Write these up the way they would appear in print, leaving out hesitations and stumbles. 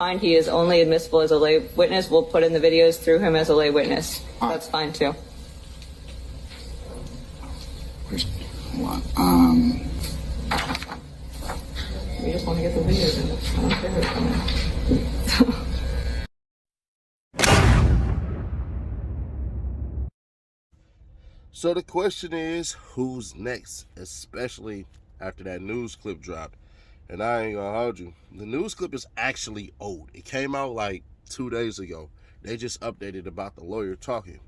Fine, he is only admissible as a lay witness. We'll put in the videos through him as a lay witness. That's fine too. We just want to get the videos in. I don't care who's coming. So the question is, who's next? Especially after that news clip dropped. And I ain't gonna hold you. The news clip is actually old. It came out like 2 days ago. They just updated about the lawyer talking.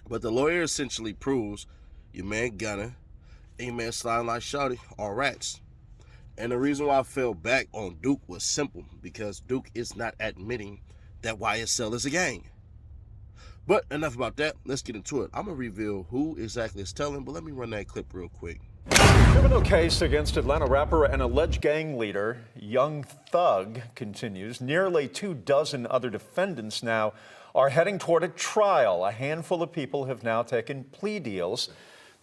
But the lawyer essentially proves your man Gunna and man Slimelife shawty are rats. And the reason why I fell back on Duke was simple, because Duke is not admitting that YSL is a gang. But enough about that. Let's get into it. I'm going to reveal who exactly is telling, but let me run that clip real quick. Criminal case against Atlanta rapper and alleged gang leader Young Thug continues. Nearly 24 other defendants now are heading toward a trial. A handful of people have now taken plea deals.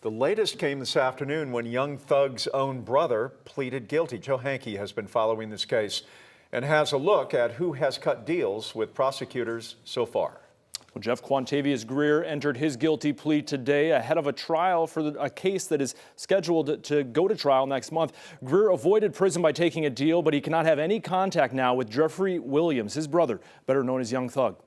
The latest came this afternoon when Young Thug's own brother pleaded guilty. Joe Hankey has been following this case and has a look at who has cut deals with prosecutors so far. Well, Jeff, Quantavious Greer entered his guilty plea today ahead of a trial for a case that is scheduled to go to trial next month. Greer avoided prison by taking a deal, but he cannot have any contact now with Jeffrey Williams, his brother, better known as Young Thug.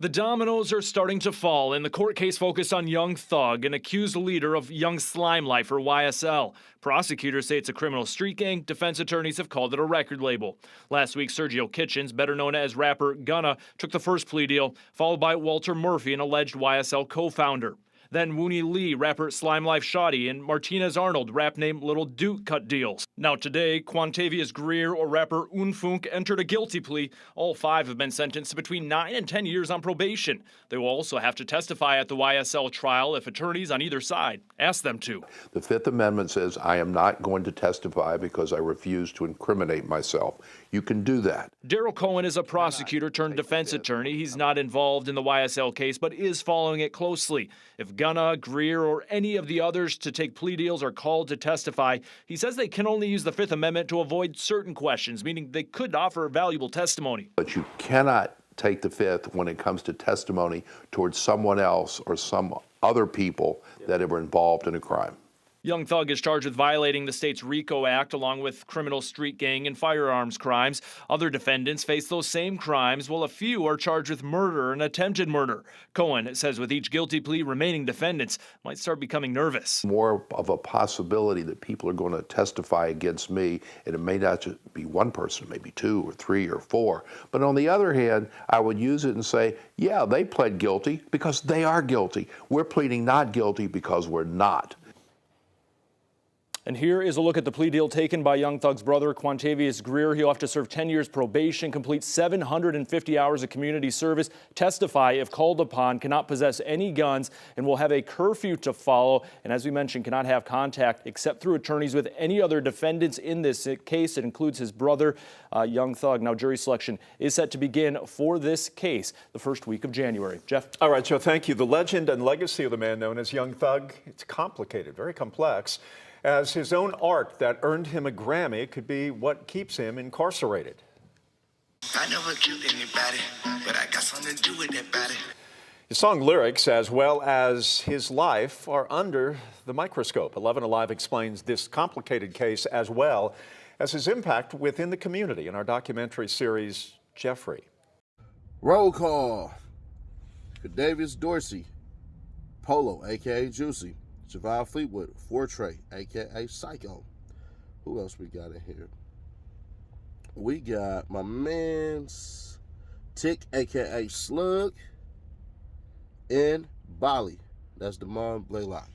The dominoes are starting to fall in the court case focused on Young Thug, an accused leader of Young Slimelife or YSL. Prosecutors say it's a criminal street gang. Defense attorneys have called it a record label. Last week, Sergio Kitchens, better known as rapper Gunna, took the first plea deal, followed by Walter Murphy, an alleged YSL co-founder. Then Wooney Lee, rapper Slimelife Shawty, and Martinez Arnold, rap name Little Duke, cut deals. Now today, Quantavious Greer or rapper Unfunk entered a guilty plea. All five have been sentenced to between 9 and 10 years on probation. They will also have to testify at the YSL trial if attorneys on either side ask them to. The Fifth Amendment says I am not going to testify because I refuse to incriminate myself. You can do that. Daryl Cohen is a prosecutor turned defense attorney. He's not involved in the YSL case, but is following it closely. If Gunna, Greer, or any of the others to take plea deals are called to testify, he says they can only use the Fifth Amendment to avoid certain questions, meaning they could offer valuable testimony. But you cannot take the Fifth when it comes to testimony towards someone else or some other people that were involved in a crime. Young Thug is charged with violating the state's RICO Act along with criminal street gang and firearms crimes. Other defendants face those same crimes, while a few are charged with murder and attempted murder. Cohen says with each guilty plea, remaining defendants might start becoming nervous. More of a possibility that people are going to testify against me, and it may not just be one person, maybe 2 or 3 or 4. But on the other hand, I would use it and say, yeah, they pled guilty because they are guilty. We're pleading not guilty because we're not. And here is a look at the plea deal taken by Young Thug's brother, Quantavious Greer. He'll have to serve 10 years probation, complete 750 hours of community service, testify if called upon, cannot possess any guns, and will have a curfew to follow. And as we mentioned, cannot have contact except through attorneys with any other defendants in this case. It includes his brother, Young Thug. Now, jury selection is set to begin for this case the first week of January. Jeff? All right, Joe, thank you. The legend and legacy of the man known as Young Thug, it's complicated, very complex, as his own art that earned him a Grammy could be what keeps him incarcerated. I never killed anybody, but I got something to do with that body. His song lyrics, as well as his life, are under the microscope. 11 Alive explains this complicated case as well as his impact within the community in our documentary series, Jeffrey. Roll call. Davis Dorsey, Polo, a.k.a. Juicy. Javon Fleetwood, Fortray, a.k.a. Psycho. Who else we got in here? We got my man's Tick, a.k.a. Slug, and Bali. That's Damon Blaylock.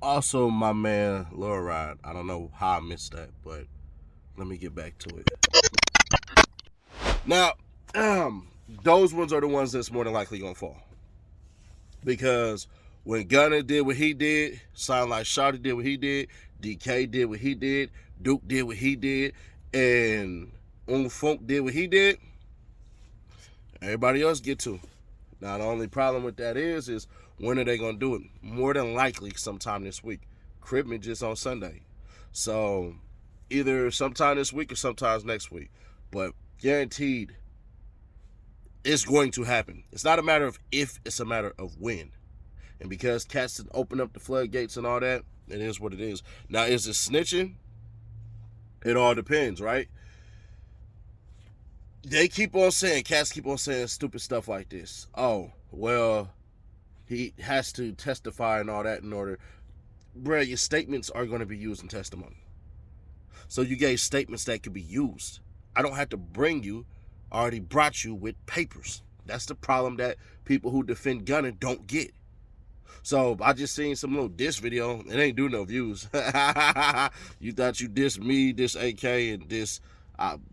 Also, my man, Laura Ride. I don't know how I missed that, but let me get back to it. Now, those ones are the ones that's more than likely going to fall. Because when Gunna did what he did, Slimelife shawty did what he did, DK did what he did, Duke did what he did, and Funk did what he did, everybody else get to. Now, the only problem with that is when are they going to do it? More than likely sometime this week. Cribman just on Sunday. So either sometime this week or sometimes next week. But guaranteed, it's going to happen. It's not a matter of if, it's a matter of when. And because cats have opened up the floodgates and all that, it is what it is. Now, is it snitching? It all depends, right? Cats keep on saying stupid stuff like this. Oh, well, he has to testify and all that in order. Bruh, your statements are going to be used in testimony. So you gave statements that could be used. I don't have to bring you. I already brought you with papers. That's the problem that people who defend Gunna don't get. So I just seen some little diss video. It ain't do no views. You thought you dissed me, diss AK, and diss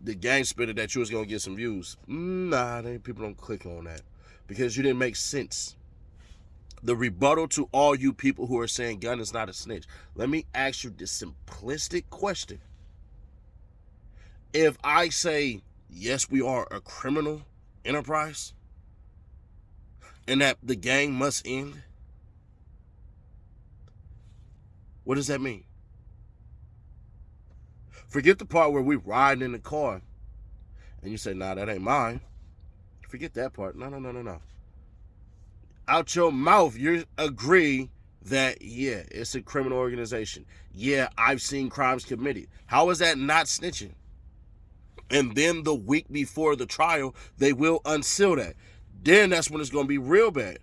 the gang spitter that you was going to get some views. Nah, people don't click on that because you didn't make sense. The rebuttal to all you people who are saying Gunna's not a snitch. Let me ask you this simplistic question. If I say, yes, we are a criminal enterprise and that the gang must end, what does that mean? Forget the part where we riding in the car and you say, nah, that ain't mine. Forget that part. No. Out your mouth, you agree that, yeah, it's a criminal organization. Yeah, I've seen crimes committed. How is that not snitching? And then the week before the trial, they will unseal that. Then that's when it's going to be real bad.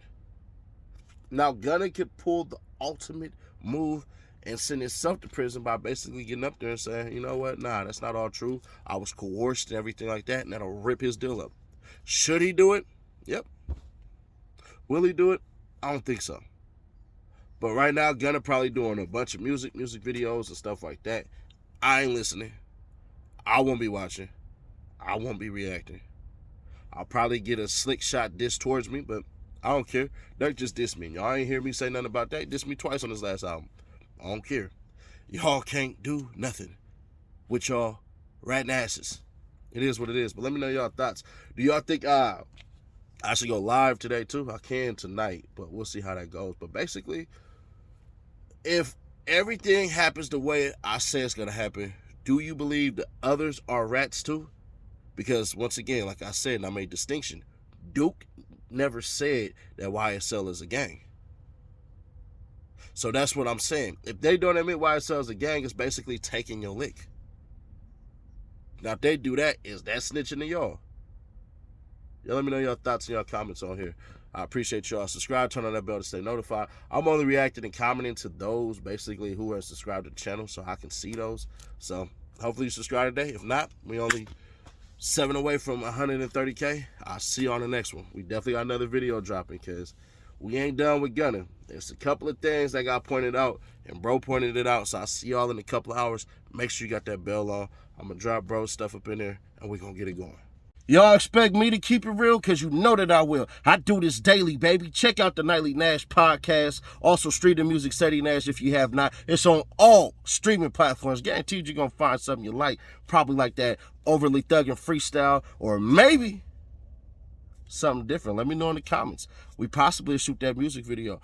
Now, Gunna could pull the ultimate move and send himself to prison by basically getting up there and saying, you know what, nah, that's not all true. I was coerced and everything like that, and that'll rip his deal up. Should he do it? Yep. Will he do it? I don't think so. But right now, Gunna probably doing a bunch of music videos and stuff like that. I ain't listening. I won't be watching. I won't be reacting. I'll probably get a slick shot diss towards me, but I don't care. Dirk just dissed me. Y'all ain't hear me say nothing about that. Dissed me twice on his last album. I don't care. Y'all can't do nothing with y'all ratting asses. It is what it is. But let me know y'all thoughts. Do y'all think I should go live today too? I can tonight, but we'll see how that goes. But basically, if everything happens the way I say it's going to happen, do you believe the others are rats too? Because once again, like I said, and I made distinction, Duke never said that YSL is a gang. So that's what I'm saying. If they don't admit YSL is a gang, it's basically taking your lick. Now, if they do that, is that snitching to y'all? Y'all let me know your thoughts and your comments on here. I appreciate y'all. Subscribe, turn on that bell to stay notified. I'm only reacting and commenting to those basically who are subscribed to the channel so I can see those. So hopefully you subscribe today. If not, we only 7 away from 130K. I'll see you on the next one. We definitely got another video dropping because we ain't done with Gunna. There's a couple of things that got pointed out, and bro pointed it out. So I'll see y'all in a couple of hours. Make sure you got that bell on. I'm going to drop bro's stuff up in there, and we're going to get it going. Y'all expect me to keep it real? Because you know that I will. I do this daily, baby. Check out the Nightly Nash podcast. Also, Street the Music, Steady Nash, if you have not. It's on all streaming platforms. Guaranteed you're going to find something you like. Probably like that overly thugging freestyle, or maybe something different. Let me know in the comments. We possibly shoot that music video.